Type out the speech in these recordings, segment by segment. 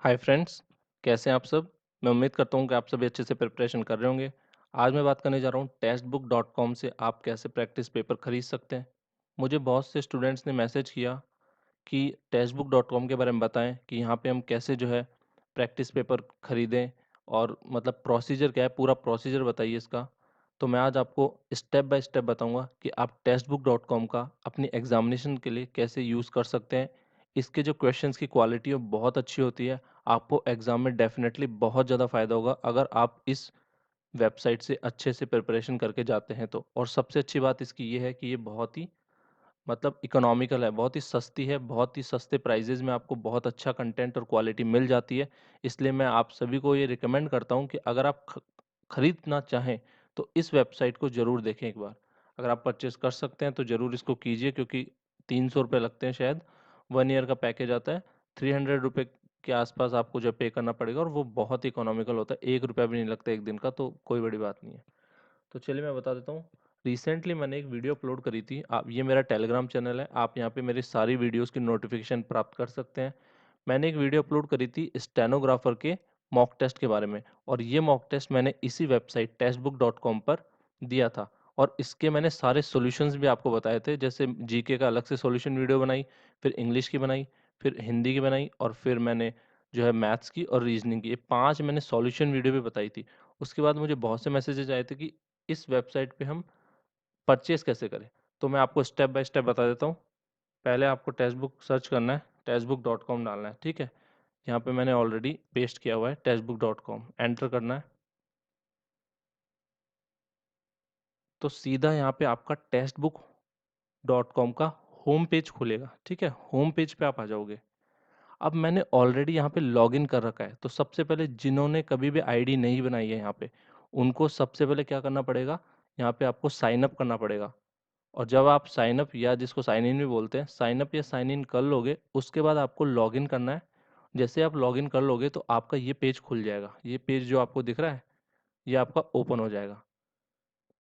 Hi friends, कैसे हैं आप सब? मैं उम्मीद करता हूँ कि आप सभी अच्छे से प्रिपरेशन कर रहे होंगे। आज मैं बात करने जा रहा हूँ टेक्स्टबुक.com से आप कैसे प्रैक्टिस पेपर खरीद सकते हैं। मुझे बहुत से स्टूडेंट्स ने मैसेज किया कि टेक्स्टबुक.com के बारे में बताएं कि यहाँ पे हम कैसे जो है प्रैक्टिस पेपर खरीदें और मतलब प्रोसीजर क्या है, पूरा प्रोसीजर बताइए इसका। तो मैं आज आपको स्टेप बाय स्टेप बताऊंगा कि आप टेक्स्टबुक.com का अपनी एग्जामिनेशन के लिए कैसे यूज़ कर सकते हैं। इसके जो क्वेश्चंस की क्वालिटी है बहुत अच्छी होती है। आपको एग्ज़ाम में डेफ़िनेटली बहुत ज़्यादा फ़ायदा होगा अगर आप इस वेबसाइट से अच्छे से प्रिपरेशन करके जाते हैं तो। और सबसे अच्छी बात इसकी ये है कि ये बहुत ही मतलब इकोनॉमिकल है, बहुत ही सस्ती है, बहुत ही सस्ते प्राइजेज़ में आपको बहुत अच्छा कंटेंट और क्वालिटी मिल जाती है। इसलिए मैं आप सभी को ये रिकमेंड करता हूँ कि अगर आप खरीदना चाहें, तो इस वेबसाइट को ज़रूर देखें एक बार। अगर आप परचेज़ कर सकते हैं, तो ज़रूर इसको कीजिए क्योंकि ₹300 लगते हैं शायद, 1 ईयर का पैकेज आता है। ₹300 के आसपास आपको जो पे करना पड़ेगा और वो बहुत ही इकोनॉमिकल होता है, ₹1 भी नहीं लगता 1 दिन का, तो कोई बड़ी बात नहीं है। तो चलिए मैं बता देता हूँ। रिसेंटली मैंने एक वीडियो अपलोड करी थी। आप ये मेरा टेलीग्राम चैनल है, आप यहाँ पे मेरी सारी वीडियोस की नोटिफिकेशन प्राप्त कर सकते हैं। मैंने एक वीडियो अपलोड करी थी स्टेनोग्राफर के मॉक टेस्ट के बारे में, और ये मॉक टेस्ट मैंने इसी वेबसाइट टेक्स्टबुक.com पर दिया था। और इसके मैंने सारे सॉल्यूशंस भी आपको बताए थे, जैसे जीके का अलग से सॉल्यूशन वीडियो बनाई, फिर इंग्लिश की बनाई, फिर हिंदी की बनाई, और फिर मैंने जो है मैथ्स की और रीजनिंग की, ये 5 मैंने सॉल्यूशन वीडियो भी बताई थी। उसके बाद मुझे बहुत से मैसेजेस आए थे कि इस वेबसाइट पे हम परचेज़ कैसे करें? तो मैं आपको स्टेप बाय स्टेप बता देता हूँ। पहले आपको टेक्स्टबुक सर्च करना है, टेक्स्टबुक.com डालना है, ठीक है? यहाँ पे मैंने ऑलरेडी पेस्ट किया हुआ है टेक्स्टबुक.com, एंटर करना है। तो सीधा यहाँ पे आपका टेक्स्टबुक.com का होम पेज खुलेगा, ठीक है? होम पेज पे आप आ जाओगे। अब मैंने ऑलरेडी यहाँ पे लॉगिन कर रखा है, तो सबसे पहले जिन्होंने कभी भी आईडी नहीं बनाई है यहाँ पे, उनको सबसे पहले क्या करना पड़ेगा, यहाँ पे आपको साइन अप करना पड़ेगा। और जब आप साइन अप, या जिसको साइन इन भी बोलते हैं, साइन अप या साइन इन कर लोगे, उसके बाद आपको लॉगिन करना है। जैसे आप लॉगिन कर लोगे तो आपका ये पेज खुल जाएगा। ये पेज जो आपको दिख रहा है, ये आपका ओपन हो जाएगा।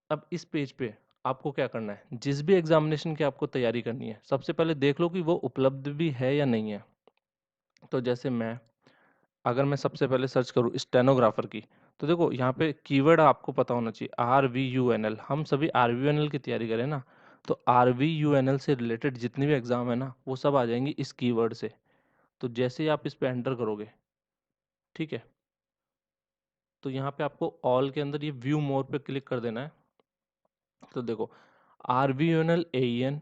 अब इस पेज पे आपको क्या करना है, जिस भी एग्जामिनेशन की आपको तैयारी करनी है, सबसे पहले देख लो कि वो उपलब्ध भी है या नहीं है। तो जैसे अगर मैं सबसे पहले सर्च करूँ स्टेनोग्राफर की, तो देखो यहाँ पे कीवर्ड आपको पता होना चाहिए, RVUNL। हम सभी RVUNL की तैयारी करें ना, तो RVUNL से रिलेटेड जितनी भी एग्जाम है ना, वो सब आ जाएंगी इस कीवर्ड से। तो जैसे ही आप इस पे एंटर करोगे, ठीक है, तो यहाँ पे आपको ऑल के अंदर ये व्यू मोर पे क्लिक कर देना है। तो देखो, RVUNL AEN,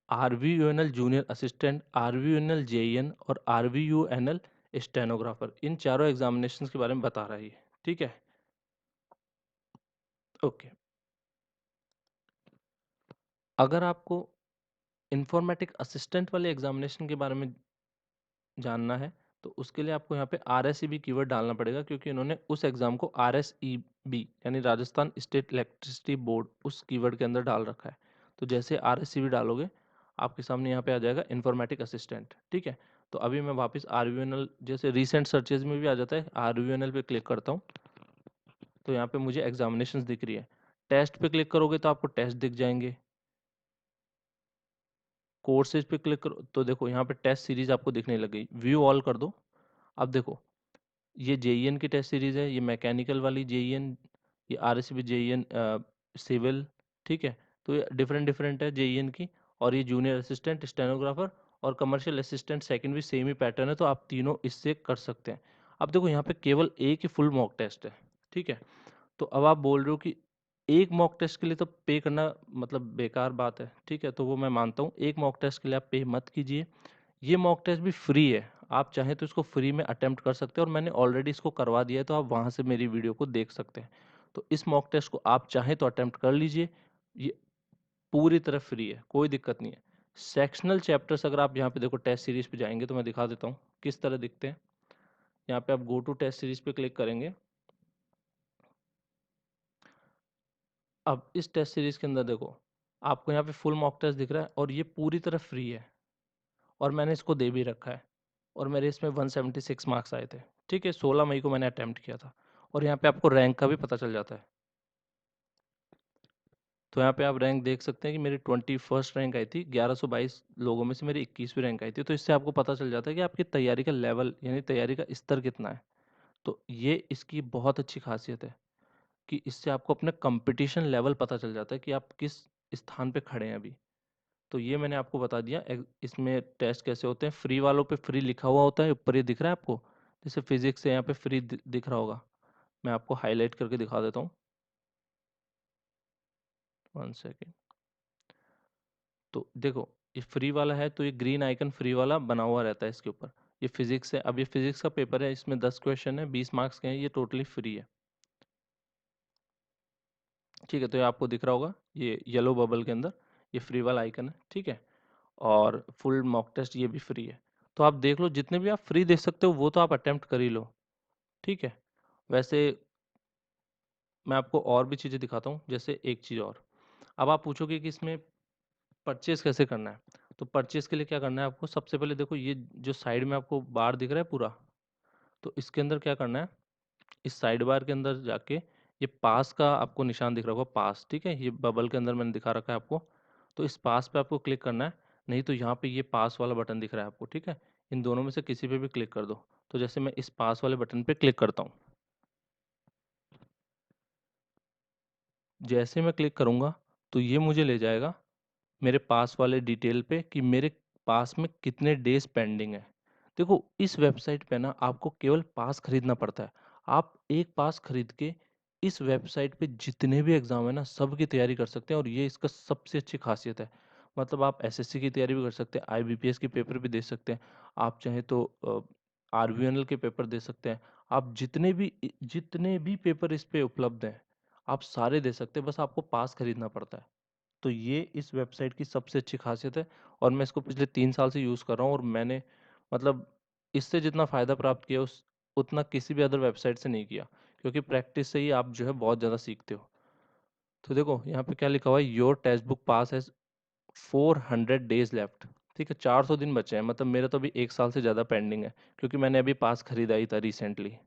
RVUNL junior assistant, RVUNL JEN और RVUNL स्टेनोग्राफर, इन चारों एग्जामिनेशंस के बारे में बता रहा है ये, ठीक है? ओके। अगर आपको इन्फॉर्मेटिक असिस्टेंट वाले एग्जामिनेशन के बारे में जानना है, तो उसके लिए आपको यहाँ पे RSEB कीवर्ड डालना पड़ेगा, क्योंकि इन्होंने उस एग्जाम को RSEB यानी राजस्थान स्टेट इलेक्ट्रिसिटी बोर्ड उस कीवर्ड के अंदर डाल रखा है। तो जैसे RSEB डालोगे, आपके सामने यहाँ पे आ जाएगा इन्फॉर्मेटिक असिस्टेंट, ठीक है? तो अभी मैं वापस RVNL, जैसे रिसेंट सर्चेज में भी आ जाता है, RVNL पे क्लिक करता हूँ, तो यहाँ पे मुझे एग्जामिनेशन दिख रही है। टेस्ट पे क्लिक करोगे तो आपको टेस्ट दिख जाएंगे। कोर्सेज पे क्लिक करो तो देखो यहाँ पे टेस्ट सीरीज आपको दिखने लग गई। व्यू ऑल कर दो। अब देखो, ये जेईएन की टेस्ट सीरीज है, ये मैकेनिकल वाली जेईएन, ये आरएसबी जेईएन सिविल, ठीक है? तो ये डिफरेंट डिफरेंट है जेईएन की। और ये जूनियर असिस्टेंट स्टेनोग्राफर और कमर्शियल असिस्टेंट सेकंड भी सेम ही पैटर्न है, तो आप तीनों इससे कर सकते हैं। अब देखो, यहाँ पे केवल एक ही फुल मॉक टेस्ट है, ठीक है? तो अब आप बोल रहे हो कि एक मॉक टेस्ट के लिए तो पे करना मतलब बेकार बात है, ठीक है? तो वो मैं मानता हूँ, एक मॉक टेस्ट के लिए आप पे मत कीजिए। ये मॉक टेस्ट भी फ्री है, आप चाहें तो इसको फ्री में अटेम्प्ट कर सकते हैं, और मैंने ऑलरेडी इसको करवा दिया है, तो आप वहाँ से मेरी वीडियो को देख सकते हैं। तो इस मॉक टेस्ट को आप चाहें तो अटेम्प्ट कर लीजिए। ये पूरी तरह फ्री है, कोई दिक्कत नहीं है। सेक्शनल चैप्टर्स अगर आप यहाँ पे देखो टेस्ट सीरीज पे जाएंगे, तो मैं दिखा देता हूँ किस तरह दिखते हैं। यहाँ पे आप गो टू टेस्ट सीरीज पे क्लिक करेंगे। अब इस टेस्ट सीरीज के अंदर देखो, आपको यहाँ पे फुल मॉक टेस्ट दिख रहा है, और ये पूरी तरह फ्री है, और मैंने इसको दे भी रखा है। और मेरे इसमें 176 मार्क्स आए थे, ठीक है? 16 मई को मैंने अटेम्प्ट किया था। और यहाँ पे आपको रैंक का भी पता चल जाता है। तो यहाँ पे आप रैंक देख सकते हैं कि मेरी 21st रैंक आई थी, 1122 लोगों में से मेरी 21वीं रैंक आई थी। तो इससे आपको पता चल जाता है कि आपकी तैयारी का लेवल यानी तैयारी का स्तर कितना है। तो ये इसकी बहुत अच्छी खासियत है कि इससे आपको अपना कंपटीशन लेवल पता चल जाता है कि आप किस स्थान पे खड़े हैं अभी। तो ये मैंने आपको बता दिया। इसमें टेस्ट कैसे होते हैं। फ्री वालों पे फ्री लिखा हुआ होता है, ऊपर ये दिख रहा है आपको, जैसे फिजिक्स से यहाँ पे फ्री दिख रहा होगा। मैं आपको हाईलाइट करके दिखा देता हूँ, 1 सेकेंड। तो देखो, ये फ्री वाला है तो ये ग्रीन आइकन फ्री वाला बना हुआ रहता है इसके ऊपर। ये फिजिक्स है। अब ये फिजिक्स का पेपर है, इसमें 10 क्वेश्चन है, 20 मार्क्स के हैं, ये टोटली फ्री है। ठीक है, तो ये आपको दिख रहा होगा, ये येलो बबल के अंदर ये फ्री वाला आइकन है। ठीक है, और फुल मॉक टेस्ट ये भी फ्री है। तो आप देख लो, जितने भी आप फ्री दे सकते हो वो तो आप अटेम्प्ट कर ही लो। ठीक है, वैसे मैं आपको और भी चीज़ें दिखाता हूँ। जैसे एक चीज़ और, अब आप पूछोगे कि इसमें परचेस कैसे करना है। तो परचेस के लिए क्या करना है आपको, सबसे पहले देखो ये जो साइड में आपको बार दिख रहा है पूरा, तो इसके अंदर क्या करना है, इस साइड बार के अंदर जाके ये पास का आपको निशान दिख रहा होगा, पास। ठीक है, ये बबल के अंदर मैंने दिखा रखा है आपको। तो इस पास पे आपको क्लिक करना है, नहीं तो यहाँ पे ये पास वाला बटन दिख रहा है आपको। ठीक है, इन दोनों में से किसी पे भी क्लिक कर दो। तो जैसे मैं इस पास वाले बटन पे क्लिक करता हूँ, जैसे मैं क्लिक करूँगा तो ये मुझे ले जाएगा मेरे पास वाले डिटेल पे कि मेरे पास में कितने डेज पेंडिंग है। देखो, इस वेबसाइट पे ना आपको केवल पास खरीदना पड़ता है। आप एक पास खरीद के इस वेबसाइट पे जितने भी एग्जाम है ना सब की तैयारी कर सकते हैं, और ये इसका सबसे अच्छी खासियत है। मतलब आप एसएससी की तैयारी भी कर सकते हैं, आईबीपीएस के पेपर भी दे सकते हैं, आप चाहें तो आरबीएनएल के पेपर दे सकते हैं। आप जितने भी पेपर इस पे उपलब्ध हैं आप सारे दे सकते हैं, बस आपको पास खरीदना पड़ता है। तो ये इस वेबसाइट की सबसे अच्छी खासियत है, और मैं इसको पिछले 3 साल से यूज़ कर रहा हूँ, और मैंने मतलब इससे जितना फ़ायदा प्राप्त किया उस उतना किसी भी अदर वेबसाइट से नहीं किया, क्योंकि प्रैक्टिस से ही आप जो है बहुत ज़्यादा सीखते हो। तो देखो यहाँ पे क्या लिखा हुआ है, योर टेक्स्ट बुक पास है 400 डेज लेफ्ट। ठीक है, 400 दिन बचे हैं, मतलब मेरा तो अभी 1 साल से ज़्यादा पेंडिंग है, क्योंकि मैंने अभी पास खरीदा ही था रिसेंटली।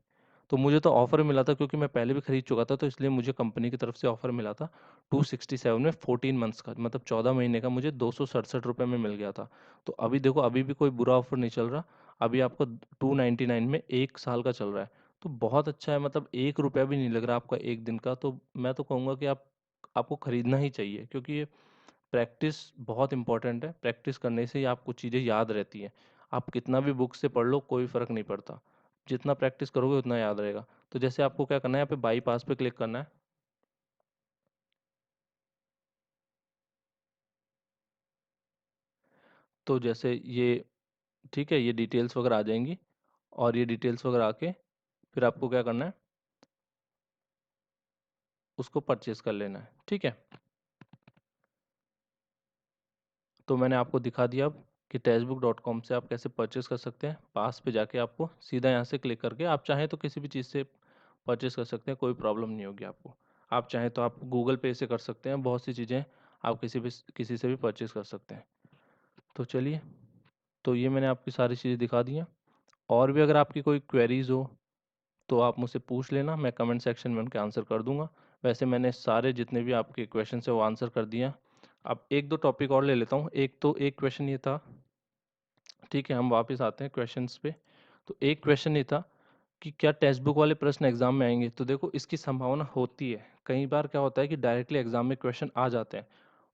तो मुझे तो ऑफर मिला था, क्योंकि मैं पहले भी खरीद चुका था, तो इसलिए मुझे कंपनी की तरफ से ऑफर मिला था 267 में 14 मंथ्स का, मतलब 14 महीने का मुझे 267 रुपये में मिल गया था। तो अभी देखो, अभी भी कोई बुरा ऑफर नहीं चल रहा। अभी आपको 299 में 1 साल का चल रहा है। तो बहुत अच्छा है, मतलब 1 रुपया भी नहीं लग रहा आपका एक दिन का। तो मैं तो कहूँगा कि आपको खरीदना ही चाहिए, क्योंकि ये प्रैक्टिस बहुत इंपॉर्टेंट है। प्रैक्टिस करने से ही आपको चीज़ें याद रहती हैं। आप कितना भी बुक से पढ़ लो कोई फ़र्क नहीं पड़ता, जितना प्रैक्टिस करोगे उतना याद रहेगा। तो जैसे आपको क्या करना है, यहाँ पे बाईपास पे क्लिक करना है। तो जैसे ये, ठीक है, ये डिटेल्स वगैरह आ जाएंगी, और ये डिटेल्स वगैरह आके फिर आपको क्या करना है, उसको परचेस कर लेना है। ठीक है, तो मैंने आपको दिखा दिया अब कि टेक्स्टबुक.com से आप कैसे परचेस कर सकते हैं। पास पे जाके आपको सीधा यहाँ से क्लिक करके आप चाहें तो किसी भी चीज़ से परचेस कर सकते हैं, कोई प्रॉब्लम नहीं होगी आपको। आप चाहें तो आप गूगल पे से कर सकते हैं, बहुत सी चीज़ें आप किसी से भी परचेस कर सकते हैं। तो चलिए, तो ये मैंने आपकी सारी चीज़ें दिखा दी हैं। और भी अगर आपकी कोई क्वेरीज हो तो आप मुझसे पूछ लेना, मैं कमेंट सेक्शन में उनके आंसर कर दूंगा। वैसे मैंने सारे जितने भी आपके क्वेश्चन है वो आंसर कर दिए हैं। अब एक दो टॉपिक और ले लेता हूँ। एक क्वेश्चन ये था, ठीक है, हम वापस आते हैं क्वेश्चंस पे। तो एक क्वेश्चन ये था कि क्या टेक्स्ट बुक वाले प्रश्न एग्जाम में आएंगे। तो देखो, इसकी संभावना होती है। कई बार क्या होता है कि डायरेक्टली एग्जाम में क्वेश्चन आ जाते हैं।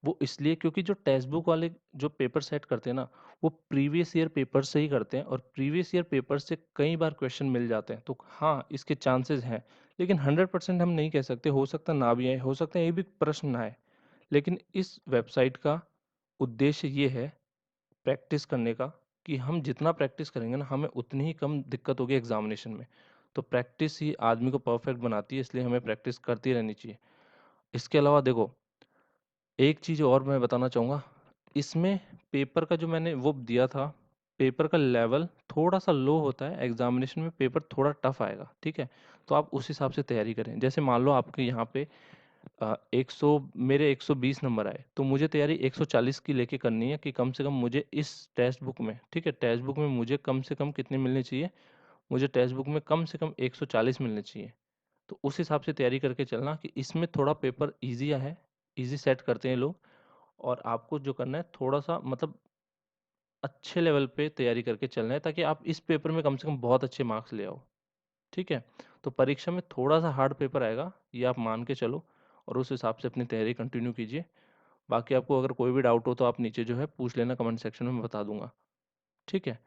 वो इसलिए क्योंकि जो टेक्स्ट बुक वाले जो पेपर सेट करते हैं ना, वो प्रीवियस ईयर पेपर से ही करते हैं, और प्रीवियस ईयर पेपर से कई बार क्वेश्चन मिल जाते हैं। तो हाँ, इसके चांसेस हैं, लेकिन 100% हम नहीं कह सकते। हो सकता ना भी आए, हो सकता है ये भी प्रश्न ना आए। लेकिन इस वेबसाइट का उद्देश्य ये है प्रैक्टिस करने का, कि हम जितना प्रैक्टिस करेंगे ना हमें उतनी ही कम दिक्कत होगी एग्जामिनेशन में। तो प्रैक्टिस ही आदमी को परफेक्ट बनाती है, इसलिए हमें प्रैक्टिस करती रहनी चाहिए। इसके अलावा देखो, एक चीज़ और मैं बताना चाहूँगा। इसमें पेपर का जो मैंने वो दिया था, पेपर का लेवल थोड़ा सा लो होता है। एग्जामिनेशन में पेपर थोड़ा टफ आएगा। ठीक है, तो आप उस हिसाब से तैयारी करें। जैसे मान लो आपके यहाँ पे 100, मेरे 120 नंबर आए, तो मुझे तैयारी 140 की लेके करनी है, कि कम से कम मुझे इस टेक्स्ट बुक में, ठीक है, टेक्स्ट बुक में मुझे कम से कम कितने मिलने चाहिए, मुझे टेक्स्ट बुक में कम से कम 140 मिलने चाहिए। तो उस हिसाब से तैयारी करके चलना कि इसमें थोड़ा पेपर ईजी है, ईज़ी सेट करते हैं ये लोग और आपको जो करना है थोड़ा-सा मतलब अच्छे लेवल पे तैयारी करके चलना है ताकि आप इस पेपर में कम से कम बहुत अच्छे मार्क्स ले आओ, ठीक है? तो परीक्षा में थोड़ा-सा हार्ड पेपर आएगा, ये आप मान के चलो और उस हिसाब से अपनी तैयारी कंटिन्यू कीजिए। बाकी आपको अगर कोई भी डाउट हो तो आप नीचे जो है पूछ लेना कमेंट सेक्शन में मैं बता दूँगा, ठीक है?